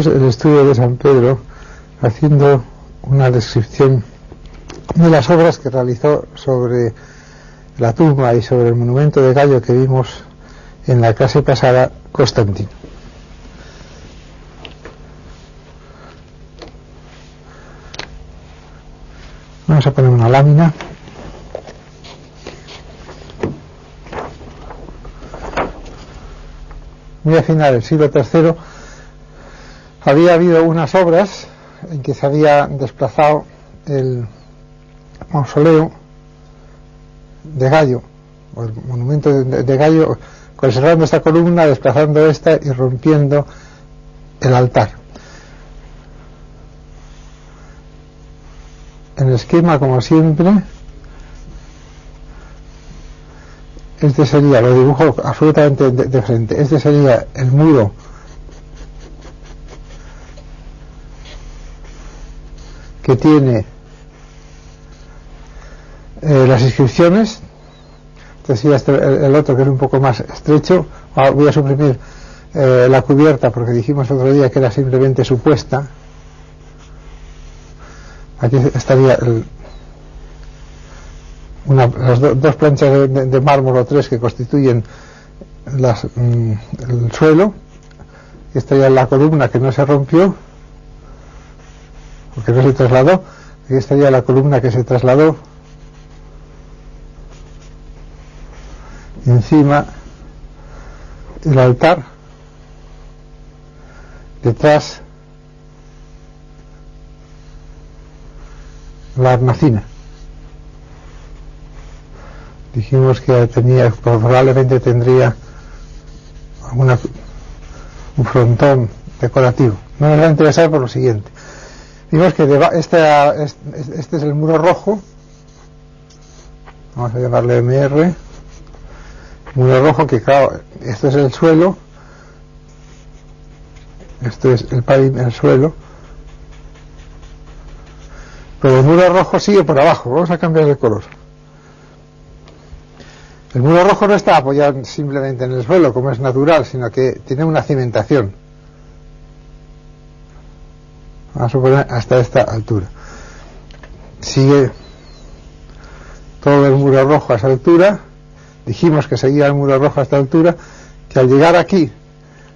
Seguimos el estudio de San Pedro haciendo una descripción de las obras que realizó sobre la tumba y sobre el monumento de Gallo que vimos en la clase pasada, Constantino. Vamos a poner una lámina. Muy a final del siglo III había habido unas obras en que se había desplazado el mausoleo de Gallo, o el monumento de Gallo, conservando esta columna, desplazando esta y rompiendo el altar. En el esquema, como siempre, este sería, lo dibujo absolutamente de frente, este sería el muro que tiene las inscripciones. Este sería el otro, que es un poco más estrecho. Ahora voy a suprimir la cubierta porque dijimos otro día que era simplemente supuesta. Aquí estaría las dos planchas de mármol o tres que constituyen el suelo. Estaría la columna que no se rompió, porque no se trasladó. Aquí estaría la columna que se trasladó. Y encima el altar, detrás la hornacina. Dijimos que probablemente tendría un frontón decorativo. No nos va a interesar por lo siguiente. Vimos que este es el muro rojo, vamos a llamarle MR, muro rojo, que claro, esto es el suelo, esto es el suelo, pero el muro rojo sigue por abajo. Vamos a cambiar de color. El muro rojo no está apoyado simplemente en el suelo, como es natural, sino que tiene una cimentación. Vamos a suponer hasta esta altura. Sigue todo el muro rojo a esa altura. Dijimos que seguía el muro rojo a esta altura, que al llegar aquí,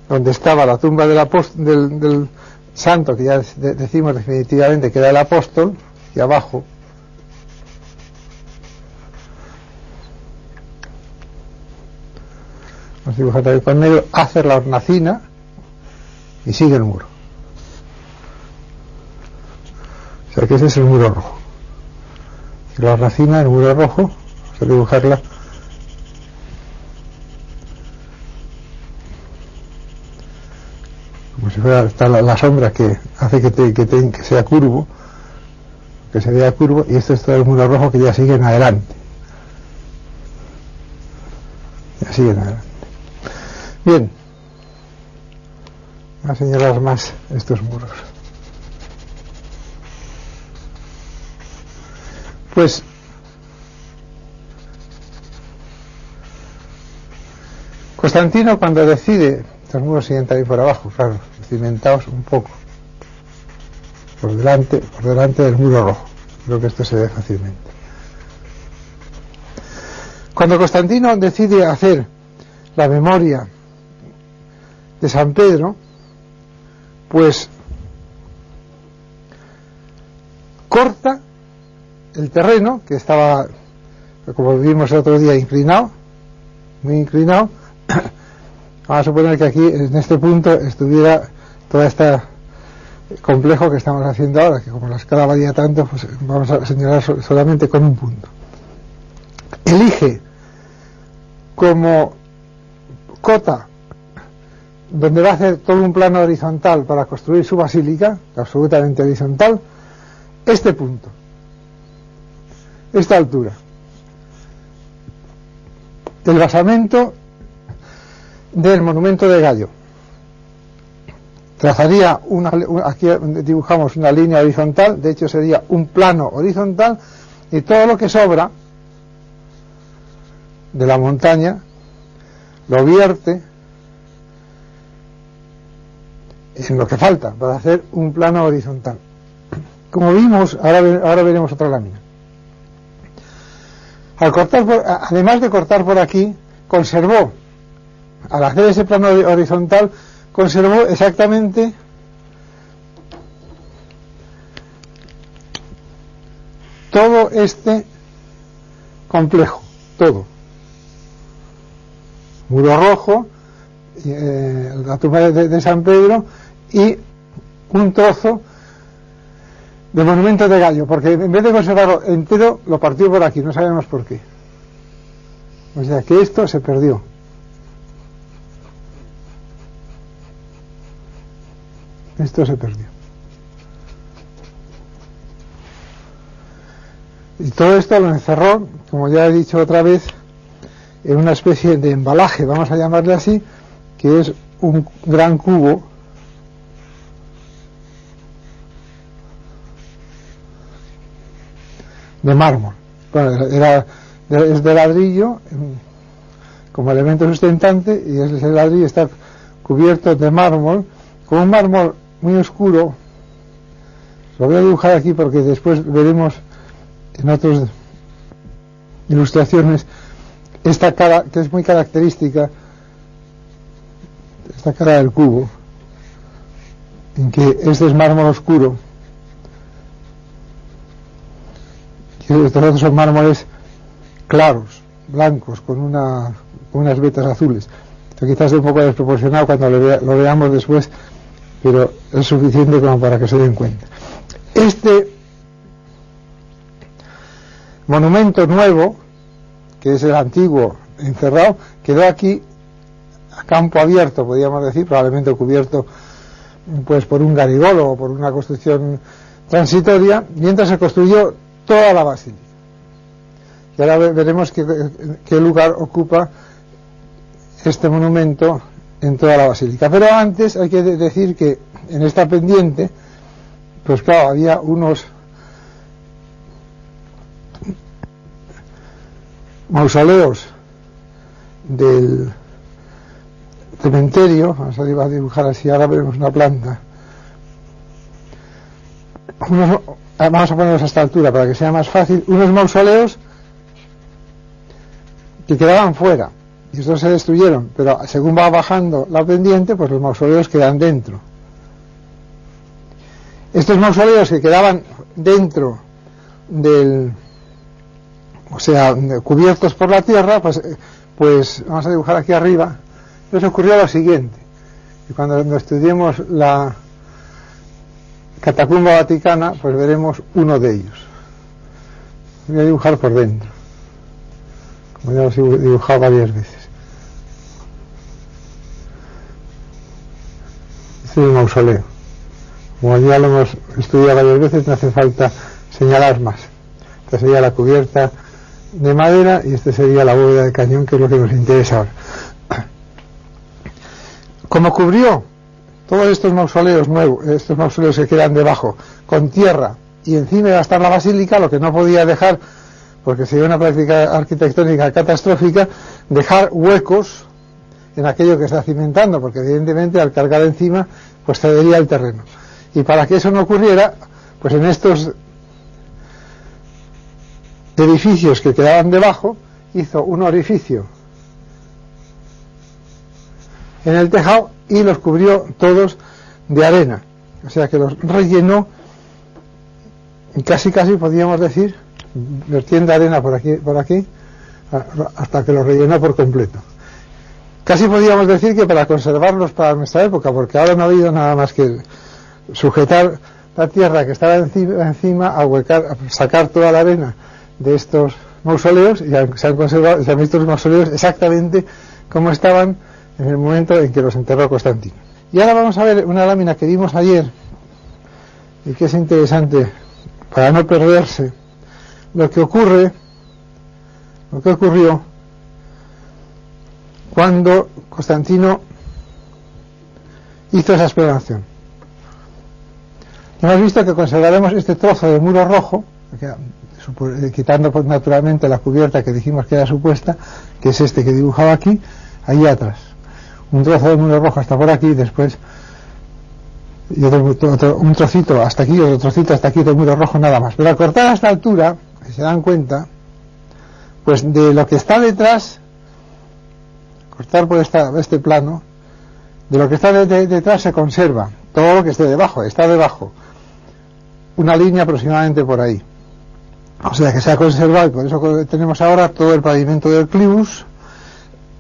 donde estaba la tumba del santo, que ya decimos definitivamente que era el apóstol, y abajo vamos a dibujar también con negro, hace la hornacina y sigue el muro. O sea que ese es el muro rojo. Y la hornacina, el muro rojo, vamos a dibujarla como si fuera la sombra que hace que sea curvo, que se vea curvo, y esto es todo el muro rojo que ya sigue en adelante. Ya sigue en adelante. Bien, voy a señalar más estos muros. Pues Constantino, cuando decide, los muros siguen ahí por abajo, claro, cimentados un poco por delante del muro rojo. Creo que esto se ve fácilmente. Cuando Constantino decide hacer la memoria de San Pedro, pues corta el terreno, que estaba, como vimos el otro día, inclinado, muy inclinado. Vamos a suponer que aquí, en este punto, estuviera todo este complejo que estamos haciendo ahora, que como la escala varía tanto, pues vamos a señalar solamente con un punto. Elige como cota donde va a hacer todo un plano horizontal para construir su basílica, absolutamente horizontal, este punto, esta altura. El basamento del monumento de Gallo. Trazaría aquí dibujamos una línea horizontal, de hecho sería un plano horizontal, y todo lo que sobra de la montaña lo vierte en lo que falta para hacer un plano horizontal. Como vimos, ahora veremos otra lámina. Además de cortar por aquí, conservó, al hacer ese plano horizontal, conservó exactamente todo este complejo, todo. Muro rojo, la tumba de San Pedro y un trozo de monumento de Gallo, porque en vez de conservarlo entero, lo partió por aquí, no sabemos por qué. O sea que esto se perdió. Esto se perdió. Y todo esto lo encerró, como ya he dicho otra vez, en una especie de embalaje, vamos a llamarle así, que es un gran cubo de mármol. Bueno, es de ladrillo como elemento sustentante, y ese ladrillo está cubierto de mármol, con un mármol muy oscuro. Lo voy a dibujar aquí porque después veremos en otras ilustraciones esta cara que es muy característica, esta cara del cubo, en que este es mármol oscuro y estos otros son mármoles claros, blancos, con unas vetas azules. Esto quizás es un poco desproporcionado cuando lo veamos después, pero es suficiente como para que se den cuenta. Este monumento nuevo, que es el antiguo encerrado, quedó aquí a campo abierto, podríamos decir, probablemente cubierto pues por un garigolo o por una construcción transitoria, mientras se construyó toda la basílica. Y ahora veremos qué lugar ocupa este monumento en toda la basílica. Pero antes hay que decir que en esta pendiente, pues claro, había unos mausoleos del cementerio, vamos a dibujar así, ahora veremos una planta. Vamos a ponerlos a esta altura para que sea más fácil. Unos mausoleos que quedaban fuera y estos se destruyeron, pero según va bajando la pendiente, pues los mausoleos quedan dentro. Estos mausoleos que quedaban dentro cubiertos por la tierra, pues vamos a dibujar aquí arriba. Les ocurrió lo siguiente, y cuando estudiemos la Catacumba Vaticana, pues veremos uno de ellos. Voy a dibujar por dentro, como ya los he dibujado varias veces. Este es el mausoleo. Como ya lo hemos estudiado varias veces, no hace falta señalar más. Esta sería la cubierta de madera y esta sería la bóveda de cañón, que es lo que nos interesa ahora. Como cubrió todos estos mausoleos nuevos, estos mausoleos que quedan debajo, con tierra, y encima iba a estar la basílica, lo que no podía dejar, porque sería una práctica arquitectónica catastrófica, dejar huecos en aquello que está cimentando, porque evidentemente al cargar encima, pues cedería el terreno. Y para que eso no ocurriera, pues en estos edificios que quedaban debajo, hizo un orificio en el tejado y los cubrió todos de arena, o sea que los rellenó, y casi podíamos decir, vertiendo arena por aquí hasta que los rellenó por completo. Casi podíamos decir que para conservarlos para nuestra época, porque ahora no ha habido nada más que sujetar la tierra que estaba encima, ahuecar, sacar toda la arena de estos mausoleos, y se han conservado, se han visto los mausoleos exactamente como estaban en el momento en que los enterró Constantino. Y ahora vamos a ver una lámina que vimos ayer y que es interesante para no perderse lo que ocurrió cuando Constantino hizo esa exploración. Hemos visto que conservaremos este trozo de muro rojo, quitando pues naturalmente la cubierta que dijimos que era supuesta, que es este que he dibujado aquí, ahí atrás. Un trozo de muro rojo hasta por aquí, después y un trocito hasta aquí, otro trocito hasta aquí de muro rojo, nada más. Pero al cortar a esta altura, si se dan cuenta, pues de lo que está detrás, cortar por este plano, de lo que está detrás se conserva todo lo que esté debajo, está debajo una línea aproximadamente por ahí, o sea que se ha conservado, y por eso tenemos ahora todo el pavimento del clivus,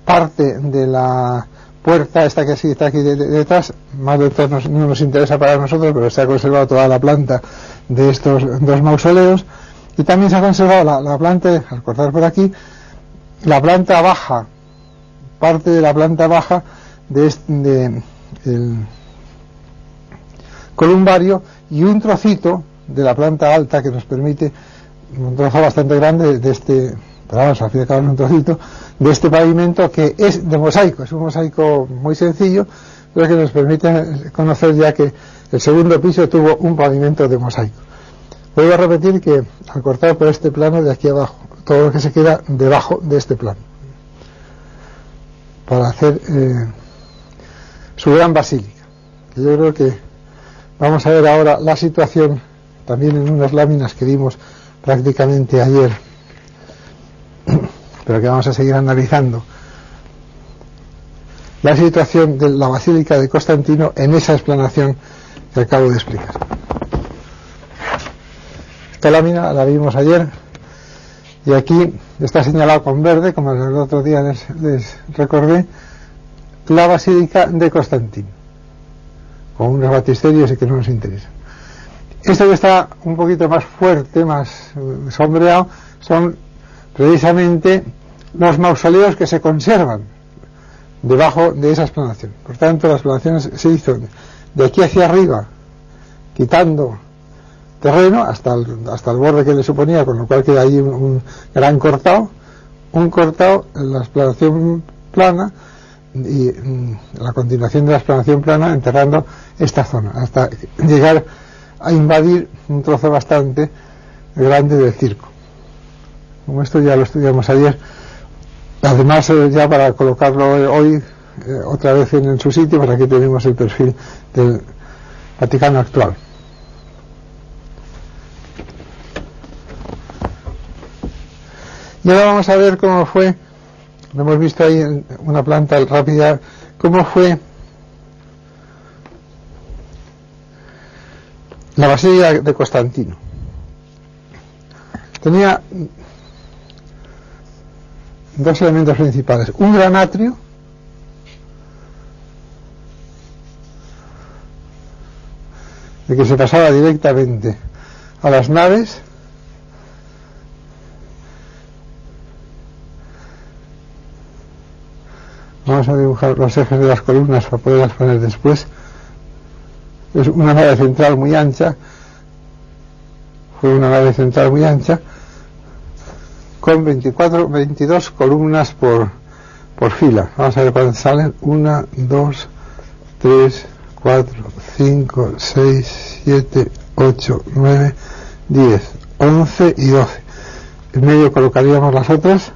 parte de la puerta esta que sí está aquí detrás, más de todo no nos interesa para nosotros, pero se ha conservado toda la planta de estos dos mausoleos, y también se ha conservado la planta, al cortar por aquí, la planta baja, parte de la planta baja de el columbario, y un trocito de la planta alta que nos permite, un trozo bastante grande de este, pero vamos, al fin y al cabo es un trocito de este pavimento que es de mosaico, es un mosaico muy sencillo, pero que nos permite conocer ya que el segundo piso tuvo un pavimento de mosaico. Vuelvo a repetir que al cortar por este plano de aquí abajo, todo lo que se queda debajo de este plano, para hacer su gran basílica, que yo creo que vamos a ver ahora la situación también en unas láminas que vimos prácticamente ayer, pero que vamos a seguir analizando la situación de la basílica de Constantino en esa explanación que acabo de explicar. Esta lámina la vimos ayer y aquí está señalado con verde, como el otro día les recordé, la basílica de Constantino, con unos batisterios y que no nos interesan. Esto que está un poquito más fuerte, más sombreado, son precisamente los mausoleos que se conservan debajo de esa explanación. Por tanto, la explanación se hizo de aquí hacia arriba, quitando terreno hasta el borde que le suponía, con lo cual queda ahí un gran cortado, en la explanación plana, y la continuación de la explanación plana enterrando esta zona hasta llegar a invadir un trozo bastante grande del circo. Como esto ya lo estudiamos ayer, además ya para colocarlo hoy otra vez en su sitio, pues aquí tenemos el perfil del Vaticano actual. Y ahora vamos a ver cómo fue, lo hemos visto ahí en una planta rápida, cómo fue la basílica de Constantino. Tenía dos elementos principales: un gran atrio, de que se pasaba directamente a las naves, vamos a dibujar los ejes de las columnas para poderlas poner después. Es una nave central muy ancha, fue una nave central muy ancha, con 22 columnas por fila. Vamos a ver cuántas salen: 1, 2, 3, 4, 5, 6, 7, 8, 9, 10, 11 y 12. En medio colocaríamos las otras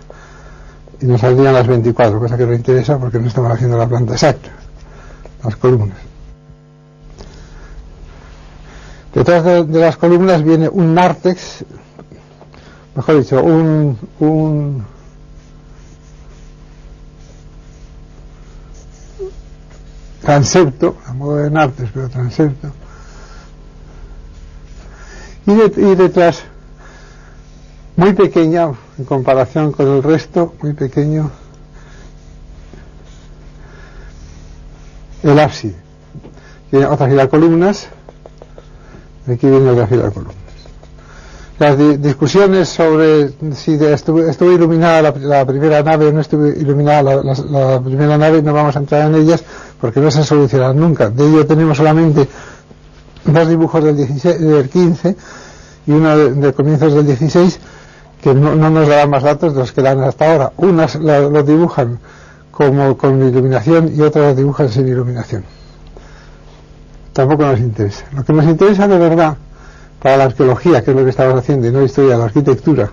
y nos saldrían las 24, cosa que no interesa porque no estamos haciendo la planta exacta, las columnas. Detrás de las columnas viene un nártex, mejor dicho, un transepto, a modo de nártex, pero transepto. Y detrás, muy pequeña en comparación con el resto, muy pequeño, el ábside. Tiene otra fila de columnas. Aquí viene otra fila de columnas. Las discusiones sobre si estuvo iluminada la primera nave o no estuvo iluminada la primera nave, no vamos a entrar en ellas porque no se solucionan nunca. De ello tenemos solamente dos dibujos del 15 y uno de comienzos del 16 que no nos darán más datos de los que dan hasta ahora. Unas los dibujan como con iluminación y otras los dibujan sin iluminación. Tampoco nos interesa. Lo que nos interesa de verdad para la arqueología, que es lo que estamos haciendo y no la historia de la arquitectura,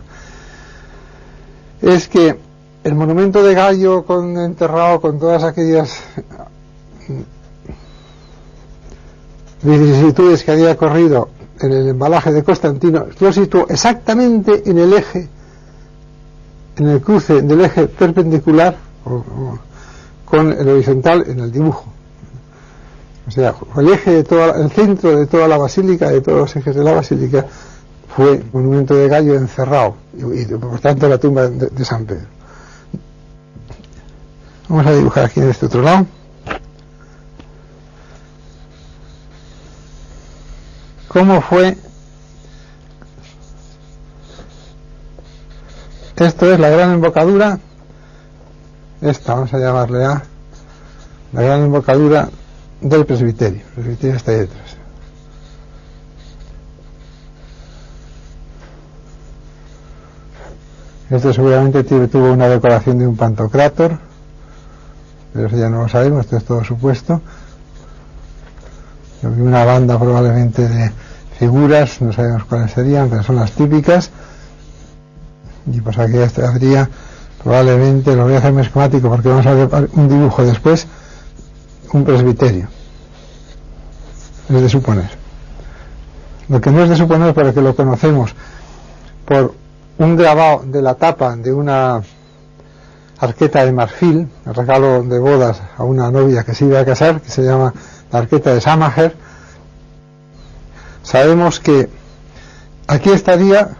es que el monumento de Gallo enterrado con todas aquellas vicisitudes que había corrido en el embalaje de Constantino, lo situó exactamente en el eje, en el cruce del eje perpendicular con el horizontal en el dibujo. O sea, el eje de el centro de toda la basílica, de todos los ejes de la basílica, fue monumento de Gallo encerrado, y por tanto la tumba de San Pedro. Vamos a dibujar aquí en este otro lado. ¿Cómo fue? Esto es la gran embocadura. Esta vamos a llamarle A, la gran embocadura del presbiterio. El presbiterio está ahí detrás. Esto seguramente tuvo una decoración de un pantocrátor, pero eso ya no lo sabemos, esto es todo supuesto. Y una banda probablemente de figuras, no sabemos cuáles serían, pero son las típicas. Y pues aquí habría probablemente, lo voy a hacer más esquemático porque vamos a ver un dibujo después, un presbiterio. Es de suponer. Lo que no es de suponer, pero que lo conocemos por un grabado de la tapa de una arqueta de marfil, el regalo de bodas a una novia que se iba a casar, que se llama la arqueta de Samajer. Sabemos que aquí estaría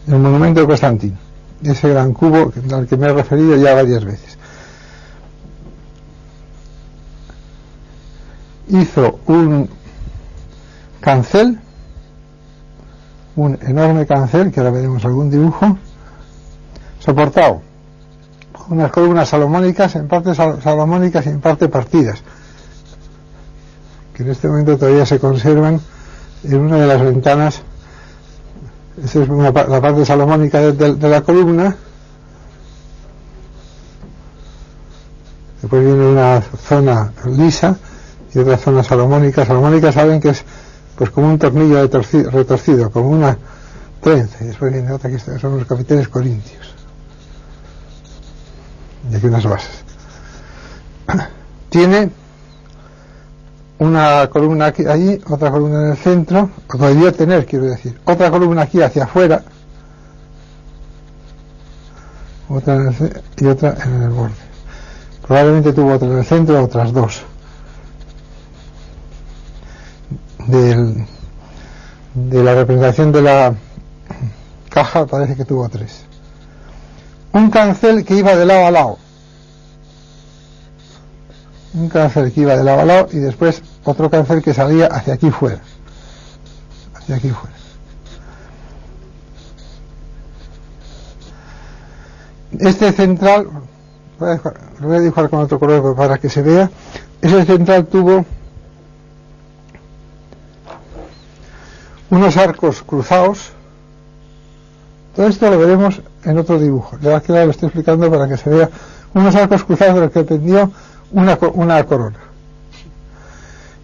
el monumento de Constantino, ese gran cubo al que me he referido ya varias veces. Hizo un cancel, un enorme cancel, que ahora veremos algún dibujo, soportado por unas columnas salomónicas, en parte salomónicas y en parte partidas, que en este momento todavía se conservan en una de las ventanas. Esa es la parte salomónica de la columna. Después viene una zona lisa y otra zona salomónica. Salomónica saben que es pues como un tornillo retorcido, como una trenza. Y después viene otra que son los capiteles corintios. Y aquí unas bases. Tiene una columna aquí, allí, otra columna en el centro, o podría tener, quiero decir, otra columna aquí hacia afuera, otra en el y otra en el borde. Probablemente tuvo otra en el centro, otras dos. De la representación de la caja parece que tuvo tres. Un cancel que iba de lado a lado. Un cancel que iba de lado a lado y después otro cancel que salía hacia aquí fuera. Hacia aquí fuera. Este central, lo voy a dibujar con otro color para que se vea. Ese central tuvo unos arcos cruzados. Todo esto lo veremos en otro dibujo. Ya que lo estoy explicando para que se vea unos arcos cruzados de los que pendió una corona.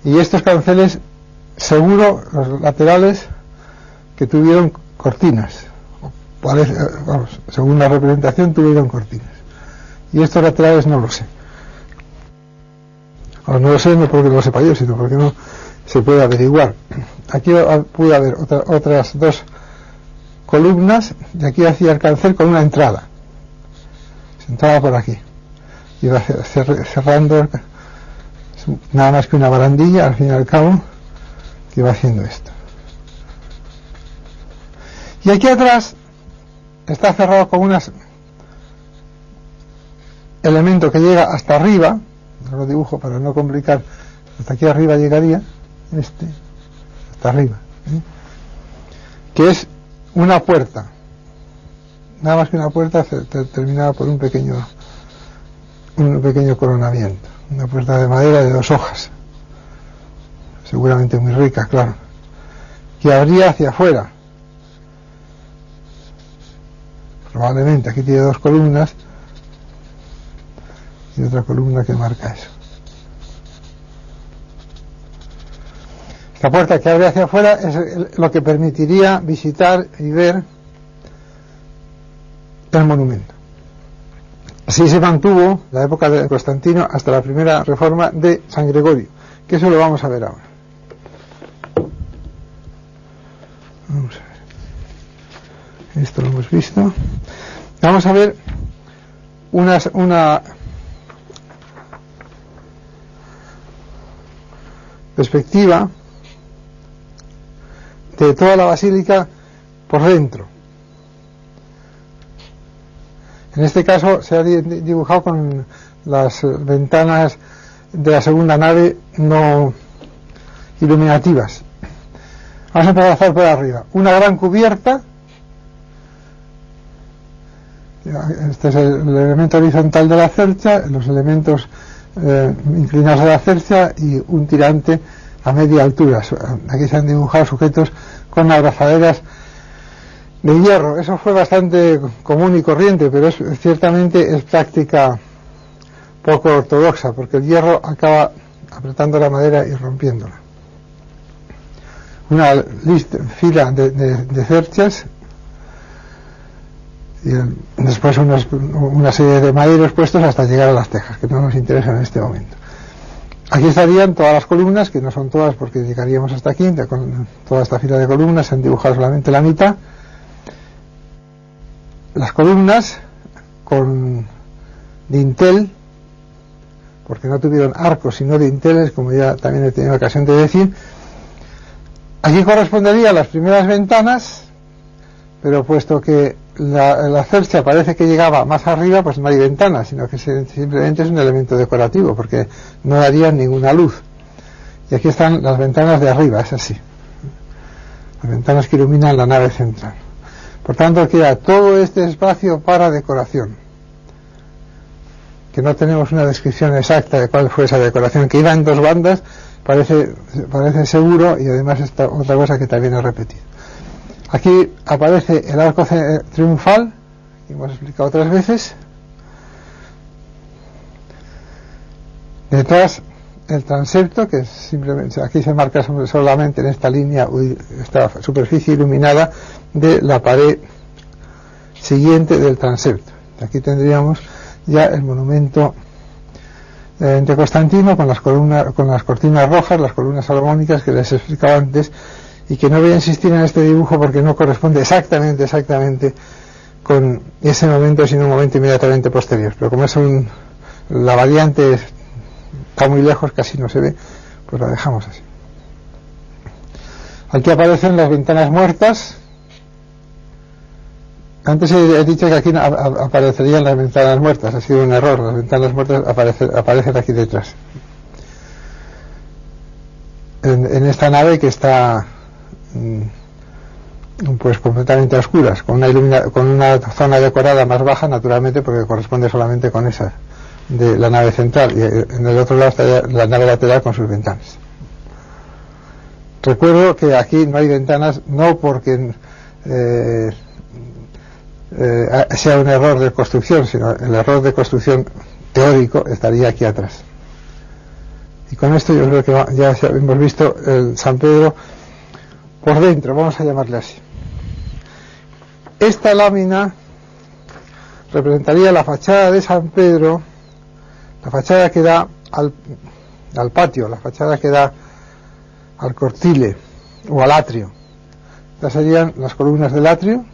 Y estos canceles, seguro, los laterales, que tuvieron cortinas. Vamos, según la representación, tuvieron cortinas. Y estos laterales no lo sé. Ahora, no lo sé no porque lo sepa yo, sino porque no se puede averiguar. Aquí puede haber otras dos columnas, y aquí hacía el cancel con una entrada. Se entraba por aquí. Iba cerrando nada más que una barandilla, al fin y al cabo, que iba haciendo esto. Y aquí atrás está cerrado con unos elementos que llega hasta arriba, no lo dibujo para no complicar, hasta aquí arriba llegaría, hasta arriba, que es una puerta, nada más que una puerta terminada por un pequeño coronamiento, una puerta de madera de 2 hojas, seguramente muy rica, claro, que abría hacia afuera. Probablemente aquí tiene 2 columnas y otra columna que marca eso. Esta puerta que abre hacia afuera es lo que permitiría visitar y ver el monumento. Así se mantuvo la época de Constantino hasta la primera reforma de San Gregorio, que eso lo vamos a ver ahora. Vamos a ver. Esto lo hemos visto. Vamos a ver una perspectiva de toda la basílica por dentro. En este caso se ha dibujado con las ventanas de la segunda nave no iluminativas. Vamos a empezar por arriba. Una gran cubierta. Este es el elemento horizontal de la cercha, los elementos inclinados a la cercha y un tirante a media altura. Aquí se han dibujado sujetos con abrazaderas de hierro. Eso fue bastante común y corriente, pero ciertamente es práctica poco ortodoxa, porque el hierro acaba apretando la madera y rompiéndola. Una fila de cerchas y después una serie de maderos puestos hasta llegar a las tejas, que no nos interesan en este momento. Aquí estarían todas las columnas, que no son todas porque llegaríamos hasta aquí, con toda esta fila de columnas se han dibujado solamente la mitad. Las columnas con dintel, porque no tuvieron arcos sino dinteles, como ya también he tenido ocasión de decir. Aquí corresponderían las primeras ventanas, pero puesto que la cercha parece que llegaba más arriba, pues no hay ventanas, sino que simplemente es un elemento decorativo, porque no darían ninguna luz. Y aquí están las ventanas de arriba, es así, las ventanas que iluminan la nave central. Por tanto, queda todo este espacio para decoración, que no tenemos una descripción exacta de cuál fue esa decoración, que iba en dos bandas, parece seguro, y además esta otra cosa que también he repetido. Aquí aparece el arco triunfal, que hemos explicado otras veces. Detrás el transepto, que simplemente aquí se marca solamente en esta línea, esta superficie iluminada de la pared siguiente del transepto. Aquí tendríamos ya el monumento de Constantino con las cortinas rojas, las columnas salomónicas que les he explicado antes, y que no voy a insistir en este dibujo porque no corresponde exactamente con ese momento, sino un momento inmediatamente posterior. Pero como la variante está muy lejos, casi no se ve, pues la dejamos así. Aquí aparecen las ventanas muertas. Antes he dicho que aquí aparecerían las ventanas muertas, ha sido un error. Las ventanas muertas aparecen aquí detrás, en esta nave que está pues completamente a oscuras, con una zona decorada más baja, naturalmente, porque corresponde solamente con esa de la nave central, y en el otro lado está la nave lateral con sus ventanas. Recuerdo que aquí no hay ventanas, no porque sea un error de construcción, sino el error de construcción teórico estaría aquí atrás. Y con esto yo creo que ya hemos visto el San Pedro por dentro, vamos a llamarle así. Esta lámina representaría la fachada de San Pedro, la fachada que da al patio, la fachada que da al cortile o al atrio. Estas serían las columnas del atrio,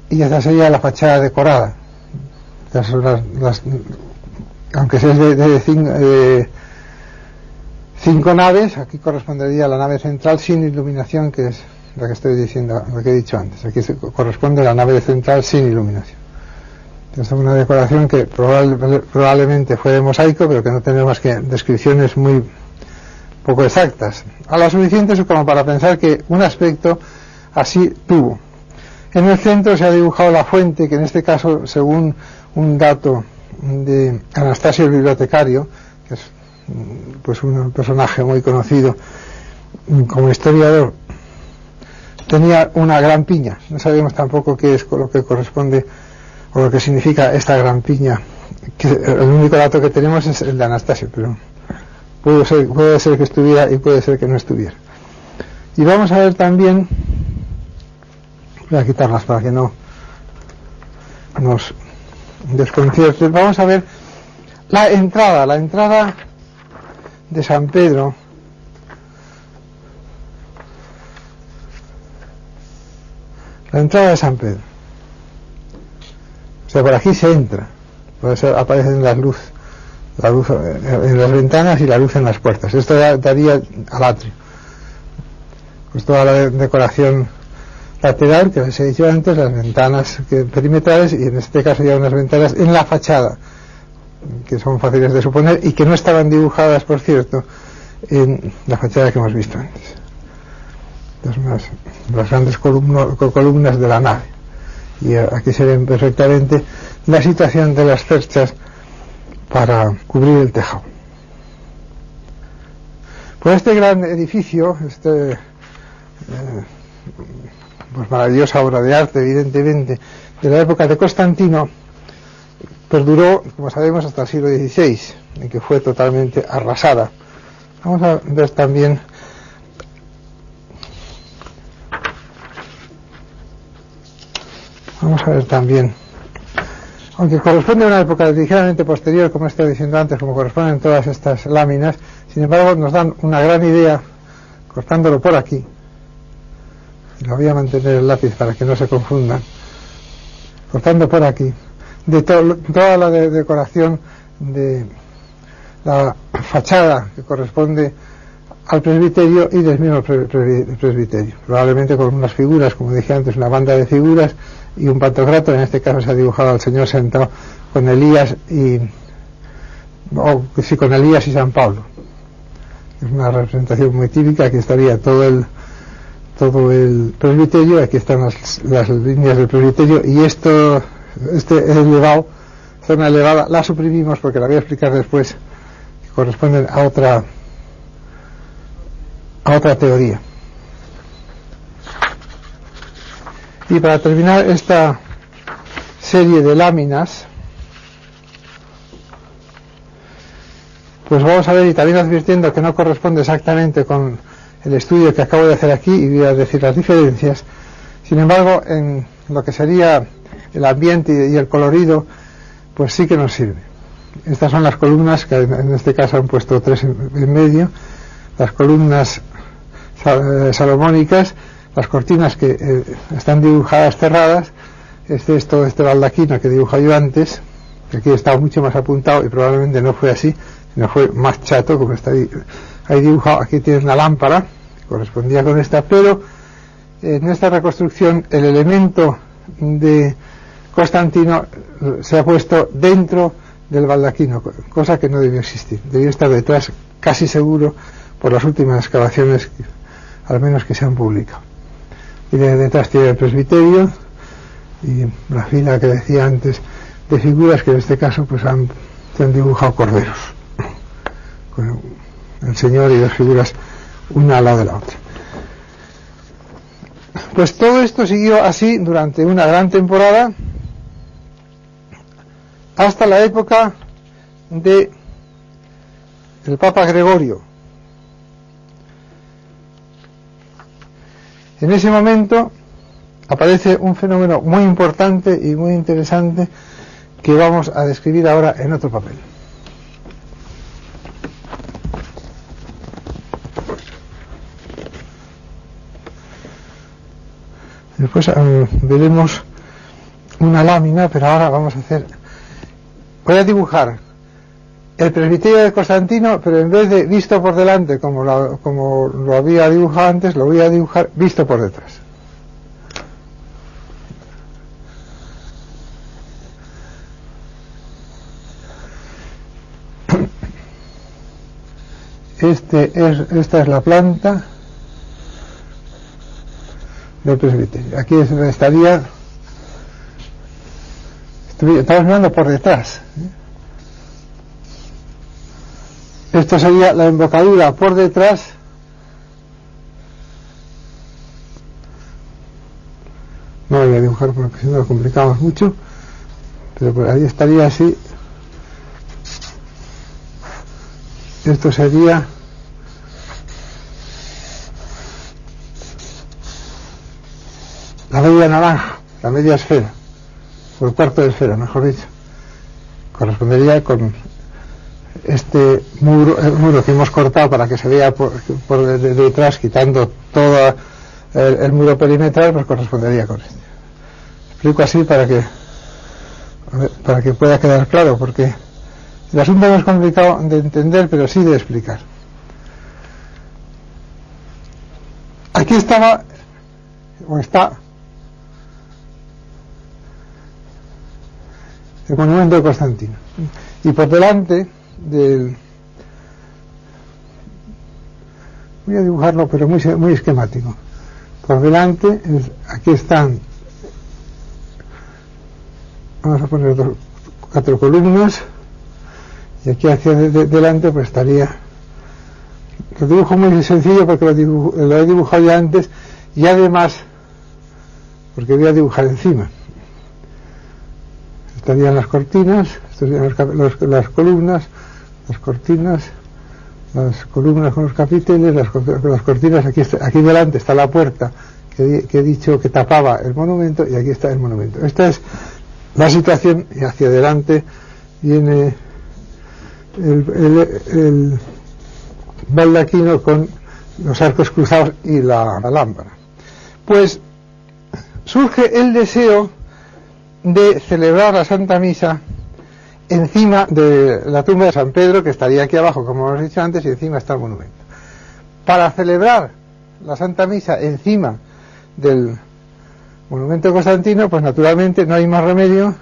y esta sería la fachada decorada. Estas son aunque sea de 5 naves, aquí correspondería a la nave central sin iluminación, que es la que estoy diciendo, lo que he dicho antes. Aquí corresponde a la nave central sin iluminación. Esta es una decoración que probablemente fue de mosaico, pero que no tenemos más que descripciones muy poco exactas, a lo suficientes como para pensar que un aspecto así tuvo. En el centro se ha dibujado la fuente, que en este caso, según un dato de Anastasio el bibliotecario, que es pues un personaje muy conocido como historiador, tenía una gran piña. No sabemos tampoco qué es lo que corresponde o lo que significa esta gran piña, que el único dato que tenemos es el de Anastasio, pero puede ser que estuviera y puede ser que no estuviera. Y vamos a ver también, voy a quitarlas para que no nos desconcierte. Vamos a ver la entrada de San Pedro. La entrada de San Pedro. O sea, por aquí se entra. Por eso aparecen la luz en las ventanas y la luz en las puertas. Esto daría al atrio. Pues toda la decoración lateral que les he dicho antes, las ventanas perimetrales, y en este caso ya unas ventanas en la fachada, que son fáciles de suponer y que no estaban dibujadas, por cierto, en la fachada que hemos visto antes. Las grandes columnas de la nave, y aquí se ven perfectamente la situación de las perchas para cubrir el tejado. Pues este gran edificio, pues maravillosa obra de arte, evidentemente, de la época de Constantino, perduró, como sabemos, hasta el siglo XVI, en que fue totalmente arrasada. Vamos a ver también aunque corresponde a una época ligeramente posterior, como estaba diciendo antes, como corresponden todas estas láminas, sin embargo nos dan una gran idea, cortándolo por aquí, y lo voy a mantener el lápiz para que no se confundan, cortando por aquí, de toda la decoración de la fachada que corresponde al presbiterio y del mismo presbiterio, probablemente con unas figuras, como dije antes, una banda de figuras y un pantocrator. En este caso se ha dibujado al Señor sentado con Elías con Elías y San Pablo. Es una representación muy típica. Aquí estaría todo el presbiterio, aquí están las líneas del presbiterio, y zona elevada la suprimimos porque la voy a explicar después, que corresponden a otra teoría. Y para terminar esta serie de láminas, pues vamos a ver, y también advirtiendo que no corresponde exactamente con el estudio que acabo de hacer aquí, y voy a decir las diferencias. Sin embargo, en lo que sería el ambiente y el colorido, pues sí que nos sirve. Estas son las columnas, que en este caso han puesto 3 en medio, las columnas salomónicas, las cortinas que están dibujadas cerradas. Es todo este baldaquino que dibujo yo antes, que aquí está mucho más apuntado y probablemente no fue así, sino fue más chato, como está ahí dibujado. Aquí tienes una lámpara que correspondía con esta, pero en esta reconstrucción el elemento de Constantino se ha puesto dentro del baldaquino, cosa que no debió existir, debió estar detrás, casi seguro, por las últimas excavaciones, al menos que se han publicado. Y detrás tiene el presbiterio y la fila que decía antes de figuras, que en este caso pues se han dibujado corderos con el Señor y 2 figuras una al lado de la otra. Pues todo esto siguió así durante una gran temporada, hasta la época de el Papa Gregorio. En ese momento aparece un fenómeno muy importante y muy interesante que vamos a describir ahora en otro papel. Después veremos una lámina, pero ahora voy a dibujar el presbiterio de Constantino, pero en vez de visto por delante como lo había dibujado antes, lo voy a dibujar visto por detrás. Esta es la planta del presbiterio. Aquí es donde estamos mirando por detrás. Esto sería la embocadura por detrás. No lo voy a dibujar porque si no lo complicamos mucho, pero por ahí estaría así. Esto sería la media naranja, la media esfera, o el cuarto de esfera, mejor dicho, correspondería con este muro, el muro que hemos cortado para que se vea por detrás, quitando todo el muro perimetral, pues correspondería con este. Explico así para que pueda quedar claro, porque el asunto no es complicado de entender, pero sí de explicar. Aquí estaba, o está, el monumento de Constantino, y por delante del, voy a dibujarlo pero muy esquemático, por delante aquí están, vamos a poner 4 columnas, y aquí hacia delante pues estaría, lo dibujo muy sencillo porque lo he dibujado ya antes, y además porque voy a dibujar encima. Estarían las cortinas, estarían las columnas, las cortinas, las columnas con los capiteles, las cortinas, aquí delante está la puerta que he dicho que tapaba el monumento, y aquí está el monumento. Esta es la situación, y hacia adelante viene el baldaquino con los arcos cruzados y la lámpara. Pues surge el deseo de celebrar la Santa Misa encima de la tumba de San Pedro, que estaría aquí abajo, como hemos dicho antes, y encima está el monumento. Para celebrar la Santa Misa encima del monumento de Constantino, pues naturalmente no hay más remedio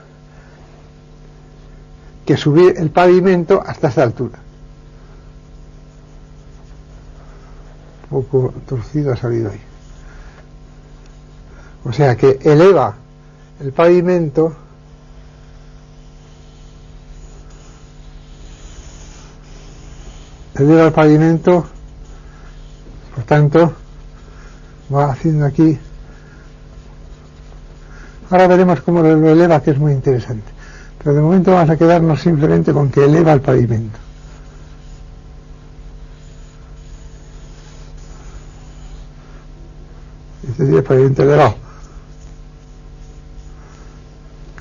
que subir el pavimento hasta esta altura. Un poco torcido ha salido ahí. O sea que eleva el pavimento por tanto va haciendo aquí, ahora veremos cómo lo eleva, que es muy interesante, pero de momento vamos a quedarnos simplemente con que eleva el pavimento. Este sería el pavimento elevado.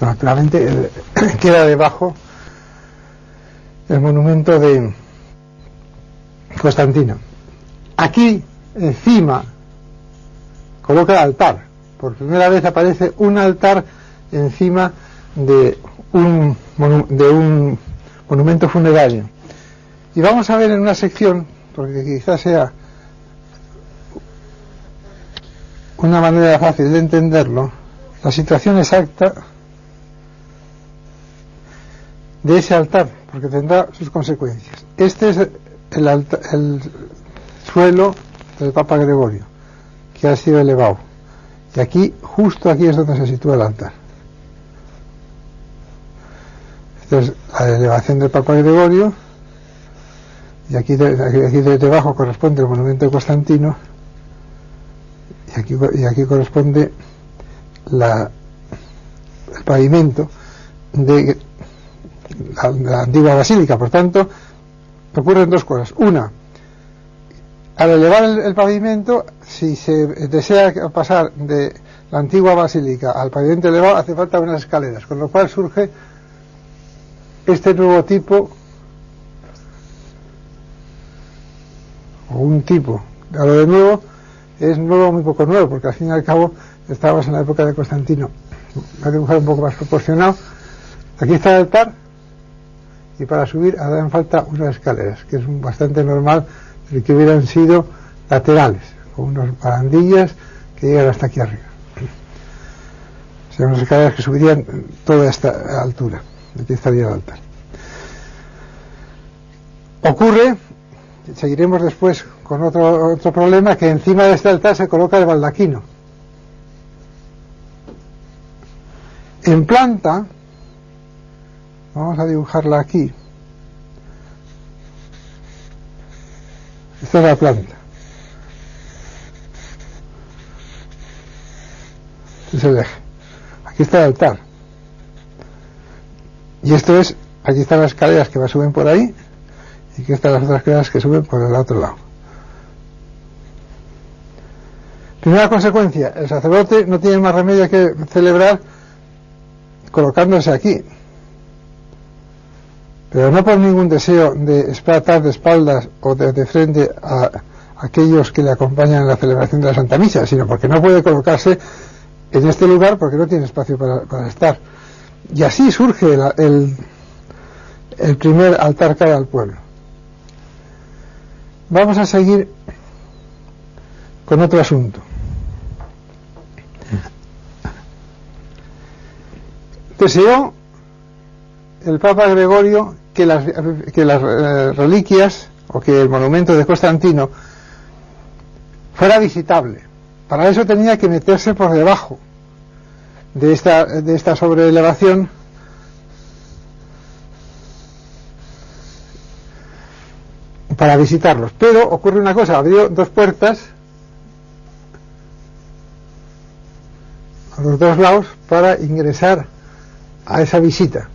Naturalmente queda debajo el monumento de Constantino. Aquí encima coloca el altar. Por primera vez aparece un altar encima de un monumento funerario. Y vamos a ver en una sección, porque quizás sea una manera fácil de entenderlo, la situación exacta de ese altar, porque tendrá sus consecuencias. Este es el suelo del Papa Gregorio, que ha sido elevado, y aquí, justo aquí, es donde se sitúa el altar. Esta es la elevación del Papa Gregorio, y aquí debajo corresponde el monumento de Constantino, y aquí corresponde el pavimento de la antigua basílica. Por tanto, ocurren dos cosas. Una, al elevar el pavimento, si se desea pasar de la antigua basílica al pavimento elevado, hace falta unas escaleras, con lo cual surge este nuevo tipo, o un tipo. A lo de nuevo es nuevo, muy poco nuevo, porque al fin y al cabo estábamos en la época de Constantino. Voy a dibujar un poco más proporcionado. Aquí está el altar, y para subir harán falta unas escaleras, que es bastante normal de que hubieran sido laterales, con unas barandillas que llegan hasta aquí arriba. O sea, unas escaleras que subirían toda esta altura. Aquí estaría el altar. Ocurre, seguiremos después con otro problema, que encima de este altar se coloca el baldaquino. En planta, vamos a dibujarla aquí. Esta es la planta. Este es el eje. Aquí está el altar. Y esto es, aquí están las escaleras que suben por ahí, y aquí están las otras escaleras que suben por el otro lado. Primera consecuencia, el sacerdote no tiene más remedio que celebrar colocándose aquí, pero no por ningún deseo de estar de espaldas o de frente a aquellos que le acompañan en la celebración de la Santa Misa, sino porque no puede colocarse en este lugar porque no tiene espacio para estar. Y así surge el primer altar cara al pueblo. Vamos a seguir con otro asunto. Deseó el Papa Gregorio que las reliquias o que el monumento de Constantino fuera visitable. Para eso tenía que meterse por debajo de esta sobreelevación para visitarlos. Pero ocurre una cosa, abrió dos puertas a los dos lados para ingresar a esa visita.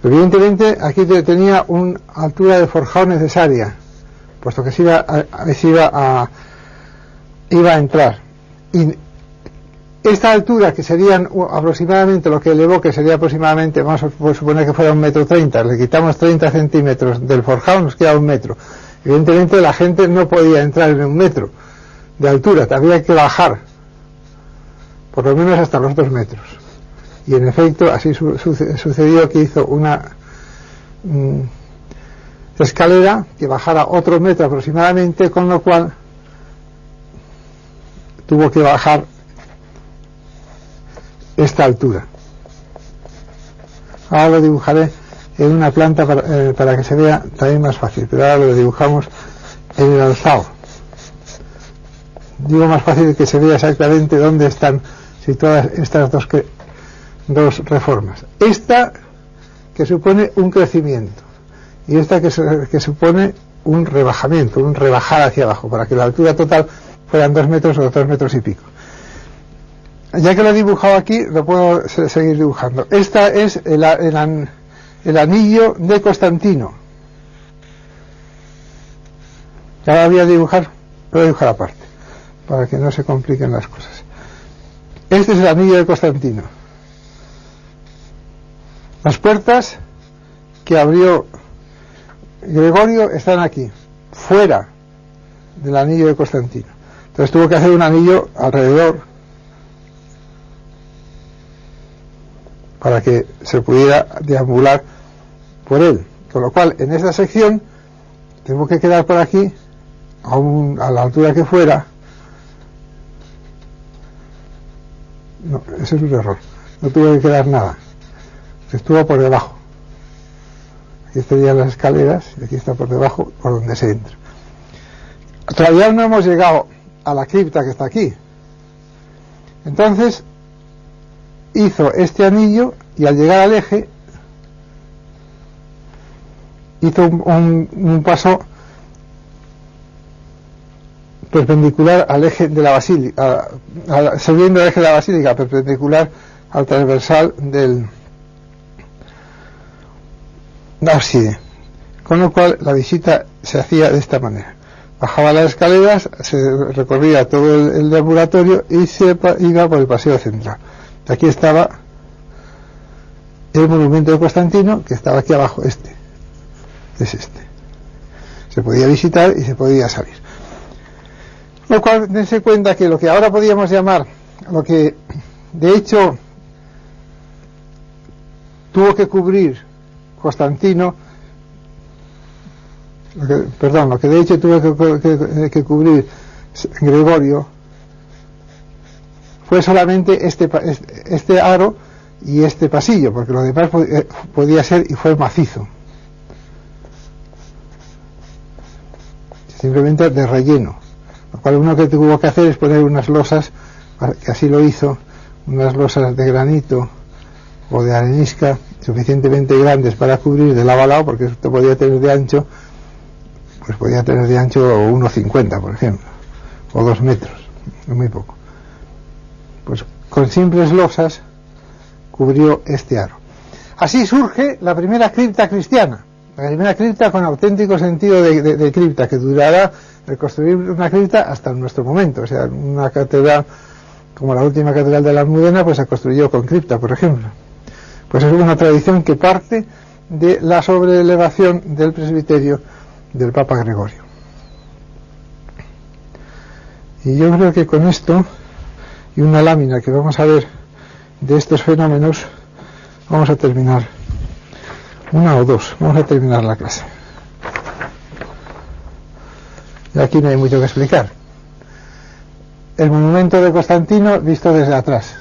Evidentemente aquí tenía una altura de forjado necesaria, puesto que iba a entrar. Y esta altura, que serían aproximadamente lo que elevó, que sería aproximadamente, vamos a suponer que fuera 1,30 m, le quitamos 30 centímetros del forjado, nos queda 1 metro. Evidentemente la gente no podía entrar en 1 metro de altura, había que bajar por lo menos hasta los 2 metros. Y en efecto así sucedió, que hizo una escalera que bajara otro metro aproximadamente, con lo cual tuvo que bajar esta altura. Ahora lo dibujaré en una planta para que se vea también más fácil, pero ahora lo dibujamos en el alzado. Digo más fácil que se vea exactamente dónde están situadas estas dos reformas. Esta que supone un crecimiento y esta que supone un rebajamiento, un rebajar hacia abajo, para que la altura total fueran 2 metros o 2 metros y pico. Ya que lo he dibujado aquí, lo puedo seguir dibujando. Esta es el anillo de Constantino. Ya la voy a dibujar, lo voy a dibujar aparte, para que no se compliquen las cosas. Este es el anillo de Constantino. Las puertas que abrió Gregorio están aquí, fuera del anillo de Constantino. Entonces tuvo que hacer un anillo alrededor para que se pudiera deambular por él. Con lo cual, en esta sección tengo que quedar por aquí a la altura que fuera. No, ese es un error. No tuvo que quedar nada. Estuvo por debajo. Aquí estarían las escaleras y aquí está por debajo, por donde se entra. Todavía no hemos llegado a la cripta que está aquí. Entonces hizo este anillo y al llegar al eje hizo un paso perpendicular al eje de la basílica, siguiendo el eje de la basílica, perpendicular al transversal del ábside, con lo cual la visita se hacía de esta manera: bajaba las escaleras, se recorría todo el deambulatorio y se iba por el paseo central. Aquí estaba el monumento de Constantino, que estaba aquí abajo. Este se podía visitar y se podía salir. Lo cual, dense cuenta que lo que ahora podríamos llamar, lo que de hecho tuvo que cubrir Constantino, lo que de hecho tuvo que cubrir Gregorio, fue solamente este aro y este pasillo, porque lo demás podía ser y fue macizo, simplemente de relleno. Lo cual uno que tuvo que hacer es poner unas losas, que así lo hizo, unas losas de granito o de arenisca suficientemente grandes para cubrir de lado a lado, porque esto podía tener de ancho, pues podía tener de ancho 1,50 por ejemplo, o 2 metros, muy poco. Pues con simples losas cubrió este aro. Así surge la primera cripta cristiana, la primera cripta con auténtico sentido de cripta, que durará reconstruir una cripta hasta nuestro momento. O sea, una catedral como la última catedral de la Almudena, pues se construyó con cripta, por ejemplo. Pues es una tradición que parte de la sobreelevación del presbiterio del Papa Gregorio. Y yo creo que con esto y una lámina que vamos a ver de estos fenómenos vamos a terminar, una o dos, vamos a terminar la clase. Y aquí no hay mucho que explicar. El monumento de Constantino visto desde atrás,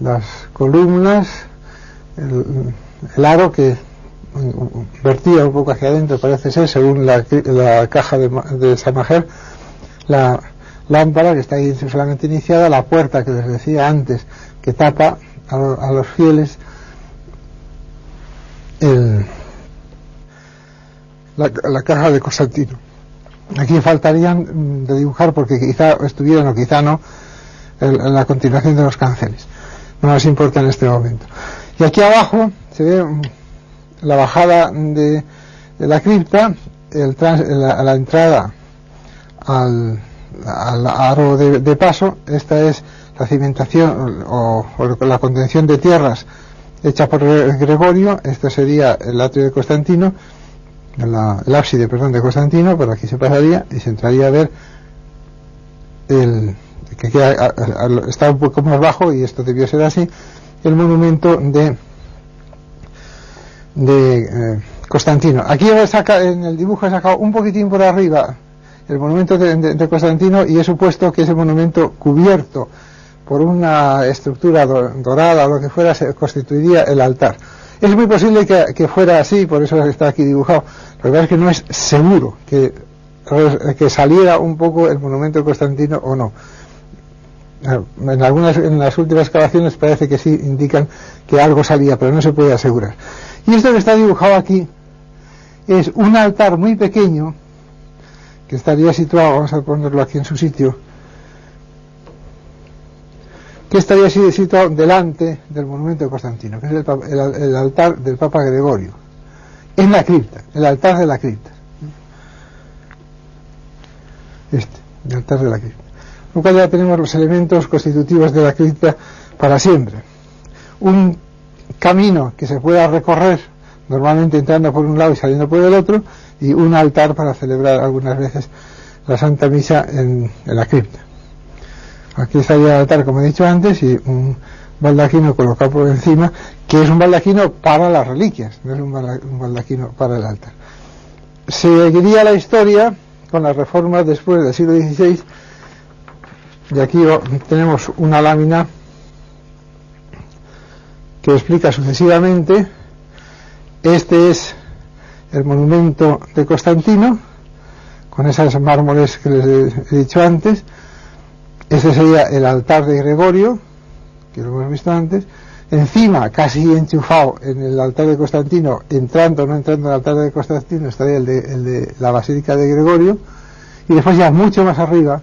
las columnas, el aro que vertía un poco hacia adentro, parece ser, según la caja de Samajer, la lámpara que está ahí solamente iniciada, la puerta que les decía antes que tapa a los fieles, la caja de Constantino. Aquí faltarían de dibujar, porque quizá estuvieron o quizá no, la continuación de los canceles. No nos importa en este momento. Y aquí abajo se ve la bajada de la cripta, la entrada al aro de paso. Esta es la cimentación o la contención de tierras hecha por Gregorio. Este sería el atrio de Constantino, el ábside, perdón, de Constantino. Por aquí se pasaría y se entraría a ver que está un poco más bajo, y esto debió ser así, el monumento de Constantino. Aquí en el dibujo he sacado un poquitín por arriba el monumento de Constantino, y he supuesto que ese monumento, cubierto por una estructura dorada o lo que fuera, se constituiría el altar. Es muy posible que fuera así, por eso está aquí dibujado. Lo que pasa es que no es seguro que saliera un poco el monumento de Constantino o no. En las últimas excavaciones parece que sí indican que algo salía, pero no se puede asegurar. Y esto que está dibujado aquí es un altar muy pequeño que estaría situado, vamos a ponerlo aquí en su sitio, que estaría situado delante del monumento de Constantino, que es el altar del Papa Gregorio, en la cripta, el altar de la cripta. El altar de la cripta. Lo cual ya tenemos los elementos constitutivos de la cripta para siempre. Un camino que se pueda recorrer, normalmente entrando por un lado y saliendo por el otro, y un altar para celebrar algunas veces la Santa Misa en la cripta. Aquí estaría el altar, como he dicho antes, y un baldaquino colocado por encima, que es un baldaquino para las reliquias, no es un baldaquino para el altar. Seguiría la historia con las reformas después del siglo XVI, y aquí tenemos una lámina que explica sucesivamente. Este es el monumento de Constantino, con esas mármoles que les he dicho antes. Este sería el altar de Gregorio, que lo hemos visto antes. Encima, casi enchufado en el altar de Constantino, entrando o no entrando en el altar de Constantino, estaría el de la Basílica de Gregorio. Y después, ya mucho más arriba,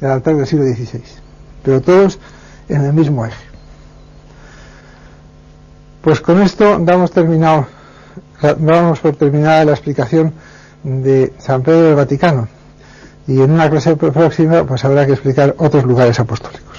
el altar del siglo XVI. Pero todos en el mismo eje. Pues con esto damos por terminada la explicación de San Pedro del Vaticano, y en una clase próxima pues habrá que explicar otros lugares apostólicos.